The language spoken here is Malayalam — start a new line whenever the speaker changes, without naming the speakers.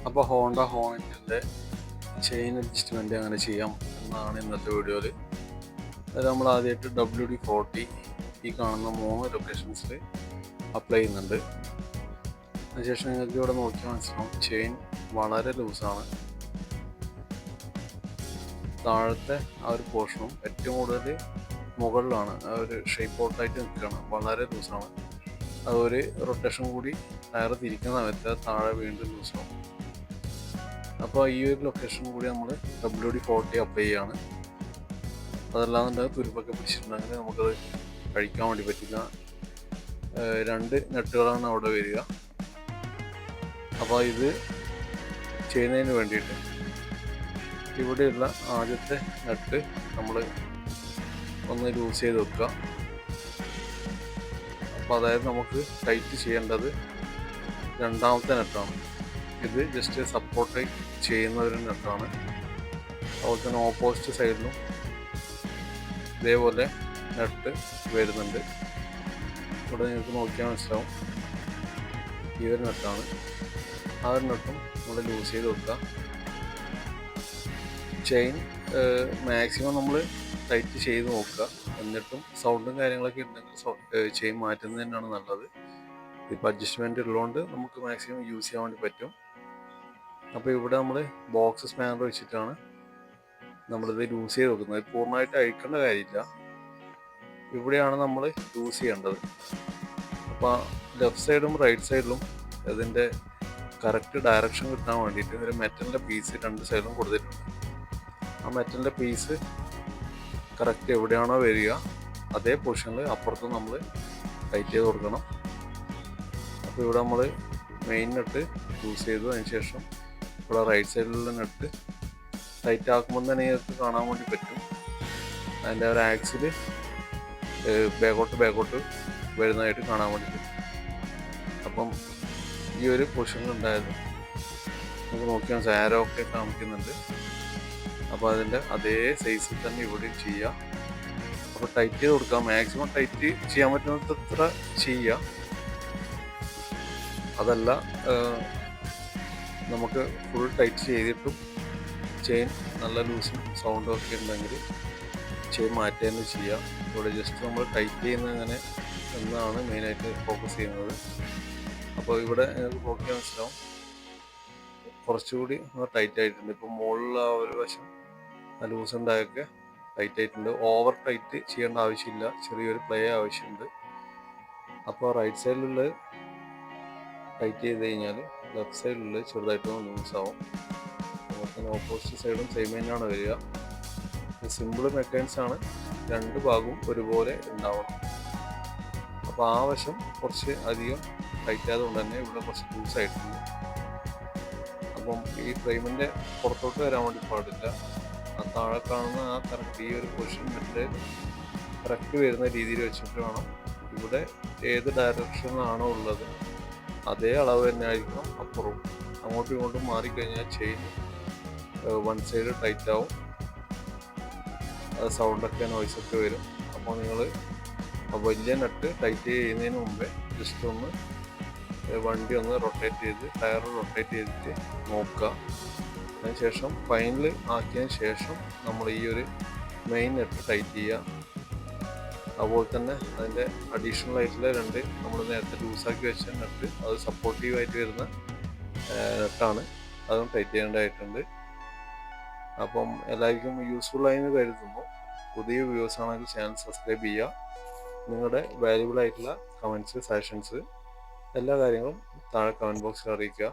അപ്പോൾ ഹോണ്ട ഹോണിൻ്റെ ചെയിൻ അഡ്ജസ്റ്റ്മെൻറ്റ് അങ്ങനെ ചെയ്യാം എന്നാണ് ഇന്നത്തെ വീഡിയോയിൽ. അത് നമ്മൾ ആദ്യമായിട്ട് WD-40 ഈ കാണുന്ന 3 ലൊക്കേഷൻസിൽ അപ്ലൈ ചെയ്യുന്നുണ്ട്. അതിനുശേഷം നിങ്ങൾക്ക് ഇവിടെ നോക്കിയാൽ മനസ്സിലാവും ചെയിൻ വളരെ ലൂസാണ്. താഴത്തെ ആ ഒരു പോർഷനും ഏറ്റവും കൂടുതൽ മുകളിലാണ് ആ ഒരു ഷേപ്പ് ഔട്ടായിട്ട് നിൽക്കുകയാണ്, വളരെ ലൂസാണ്. അതൊരു റൊട്ടേഷൻ കൂടി ടയർ തിരിക്കുന്ന സമയത്ത് താഴെ വീണ്ടും ലൂസാവും. അപ്പോൾ ഈ ഒരു ലൊക്കേഷൻ കൂടി നമ്മൾ WD-40 അപ്ലൈ ചെയ്യാണ്. അതല്ലാന്നുണ്ടെങ്കിൽ തുരുമ്പൊക്കെ പിടിച്ചിട്ടുണ്ടെങ്കിൽ നമുക്കത് കഴിക്കാൻ വേണ്ടി പറ്റില്ല. 2 നട്ടുകളാണ് അവിടെ വരിക. അപ്പോൾ ഇത് ചെയ്യുന്നതിന് വേണ്ടിയിട്ട് ഇവിടെയുള്ള ആദ്യത്തെ നട്ട് നമ്മൾ ഒന്ന് ലൂസ് ചെയ്ത് വെക്കുക. അപ്പോൾ അതായത് നമുക്ക് ടൈറ്റ് ചെയ്യേണ്ടത് രണ്ടാമത്തെ നട്ടാണ്. ഇത് ജസ്റ്റ് സപ്പോർട്ട് ചെയ്യുന്ന ഒരു നട്ടാണ്. അതുപോലെ തന്നെ ഓപ്പോസിറ്റ് സൈഡിലും ഇതേപോലെ നട്ട് വരുന്നുണ്ട്. ഇവിടെ നിങ്ങൾക്ക് നോക്കിയാൽ മനസ്സിലാവും ഈ ഒരു നട്ടാണ്. ആ ഒരു നട്ടും നമ്മൾ ലൂസ് ചെയ്ത് വെക്കുക. ചെയിൻ മാക്സിമം നമ്മൾ ടൈറ്റ് ചെയ്ത് നോക്കുക. എന്നിട്ടും സൗണ്ടും കാര്യങ്ങളൊക്കെ ഉണ്ടെങ്കിൽ ചെയിൻ മാറ്റുന്നത് തന്നെയാണ് നല്ലത്. ഇപ്പോൾ അഡ്ജസ്റ്റ്മെൻറ്റ് ഉള്ളതുകൊണ്ട് നമുക്ക് മാക്സിമം യൂസ് ചെയ്യാൻ വേണ്ടി പറ്റും. അപ്പോൾ ഇവിടെ നമ്മൾ ബോക്സ് സ്പാനർ വെച്ചിട്ടാണ് നമ്മളിത് ലൂസ് ചെയ്ത് വെക്കുന്നത്. പൂർണ്ണമായിട്ട് അഴിക്കേണ്ട കാര്യമില്ല. ഇവിടെയാണ് നമ്മൾ ലൂസ് ചെയ്യേണ്ടത്. അപ്പോൾ ലെഫ്റ്റ് സൈഡും റൈറ്റ് സൈഡിലും അതിൻ്റെ കറക്റ്റ് ഡയറക്ഷൻ കിട്ടാൻ വേണ്ടിയിട്ട് ഒരു മെറ്റലിൻ്റെ പീസ് 2 സൈഡിലും കൊടുത്തിട്ടുണ്ട്. ആ മെറ്റലിൻ്റെ പീസ് കറക്റ്റ് എവിടെയാണോ വരിക അതേ പൊസിഷനിൽ അപ്പുറത്തും നമ്മൾ ടൈറ്റ് ചെയ്ത് കൊടുക്കണം. അപ്പോൾ ഇവിടെ നമ്മൾ മെയിൻ നട്ട് യൂസ് ചെയ്തു. അതിന് ശേഷം ഇവിടെ റൈറ്റ് സൈഡിലുള്ള നട്ട് ടൈറ്റ് ആക്കുമ്പോൾ തന്നെ നിങ്ങൾക്ക് കാണാൻ വേണ്ടി പറ്റും. അതിൻ്റെ ഒരു ആക്സിൽ ബാക്കോട്ട് വരുന്നതായിട്ട് കാണാൻ വേണ്ടി പറ്റും. അപ്പം ഈ ഒരു പൊസിഷനിൽ ഉണ്ടായത് നമുക്ക് നോക്കിയാൽ ആരോ ഒക്കെ കാണിക്കുന്നുണ്ട്. അപ്പോൾ അതിൻ്റെ അതേ സൈസിൽ തന്നെ ഇവിടെയും ചെയ്യുക. അപ്പോൾ ടൈറ്റ് ചെയ്ത് കൊടുക്കുക. മാക്സിമം ടൈറ്റ് ചെയ്യാൻ പറ്റുന്നത്ര ചെയ്യുക. അതല്ല നമുക്ക് ഫുൾ ടൈറ്റ് ചെയ്തിട്ടും ചെയിൻ നല്ല ലൂസും സൗണ്ടും ഒക്കെ ഉണ്ടെങ്കിൽ ചെയിൻ മാറ്റി തന്നെ ചെയ്യുക. ഇവിടെ ജസ്റ്റ് നമ്മൾ ടൈറ്റ് ചെയ്യുന്നത് എങ്ങനെ എന്നാണ് മെയിനായിട്ട് ഫോക്കസ് ചെയ്യുന്നത്. അപ്പോൾ ഇവിടെ നിങ്ങൾക്ക് നോക്കിയാൽ മനസ്സിലാവും കുറച്ചുകൂടി ടൈറ്റ് ആയിട്ടുണ്ട്. ഇപ്പോൾ മുകളിൽ ആ ഒരു വശം ലൂസ് ഉണ്ടായൊക്കെ ടൈറ്റ് ആയിട്ടുണ്ട്. ഓവർ ടൈറ്റ് ചെയ്യേണ്ട ആവശ്യമില്ല, ചെറിയൊരു പ്ലേ ആവശ്യമുണ്ട്. അപ്പോൾ റൈറ്റ് സൈഡിലുള്ള ടൈറ്റ് ചെയ്ത് കഴിഞ്ഞാൽ ലെഫ്റ്റ് സൈഡിലുള്ള ചെറുതായിട്ടൊന്ന് ലൂസ് ആവും. അതുപോലെ ഓപ്പോസിറ്റ് സൈഡും സെയിം തന്നെയാണ് വരിക. സിമ്പിൾ മെക്കാനിക്സ് ആണ്. 2 ഭാഗവും ഒരുപോലെ ഉണ്ടാവണം. അപ്പോൾ ആ വശം കുറച്ച് അധികം ടൈറ്റ് ആയതുകൊണ്ട് തന്നെ ഇവിടെ കുറച്ച് ലൂസ് ആയിട്ടുണ്ട്. അപ്പം ഈ ഫ്രെയിമിൻ്റെ പുറത്തോട്ട് വരാൻ വേണ്ടി പാടില്ല. ആ താഴെ കാണുന്ന ആ കറക്റ്റ് ഈ ഒരു പൊസിഷൻ മറ്റേ കറക്റ്റ് വരുന്ന രീതിയിൽ വെച്ചിട്ട് വേണം. ഇവിടെ ഏത് ഡയറക്ഷനിലാണോ ഉള്ളത് അതേ അളവ് തന്നെ ആയിരിക്കണം അപ്പുറവും. അങ്ങോട്ടും ഇങ്ങോട്ടും മാറിക്കഴിഞ്ഞാൽ ചെയിൻ വൺ സൈഡ് ടൈറ്റ് ആവും. അത് സൗണ്ടൊക്കെ നോയ്സൊക്കെ വരും. അപ്പോൾ നിങ്ങൾ വലിയ നട്ട് ടൈറ്റ് ചെയ്യുന്നതിന് മുമ്പേ ജസ്റ്റ് ഒന്ന് വണ്ടി ഒന്ന് റൊട്ടേറ്റ് ചെയ്ത് ടയർ റൊട്ടേറ്റ് ചെയ്തിട്ട് നോക്കുക. അതിനുശേഷം ഫൈനൽ ആക്കിയതിന് ശേഷം നമ്മൾ ഈ ഒരു മെയിൻ നെറ്റ് ടൈറ്റ് ചെയ്യുക. അതുപോലെ തന്നെ അതിൻ്റെ അഡീഷണൽ ആയിട്ടുള്ള 2 നമ്മൾ നേരത്തെ ലൂസാക്കി വെച്ച നെറ്റ്, അത് സപ്പോർട്ടീവായിട്ട് വരുന്ന നെറ്റാണ്, അതും ടൈറ്റ് ചെയ്യേണ്ടതായിട്ടുണ്ട്. അപ്പം എല്ലാവർക്കും യൂസ്ഫുൾ ആയെന്ന് കരുതുന്നു. പുതിയ വ്യൂവേഴ്സ് ആണെങ്കിൽ ചാനൽ സബ്സ്ക്രൈബ് ചെയ്യുക. നിങ്ങളുടെ വാല്യുബിൾ ആയിട്ടുള്ള കമൻറ്റ്സ്, സജഷൻസ് എല്ലാ കാര്യങ്ങളും താഴെ കമൻറ്റ് ബോക്സിൽ അറിയിക്കുക.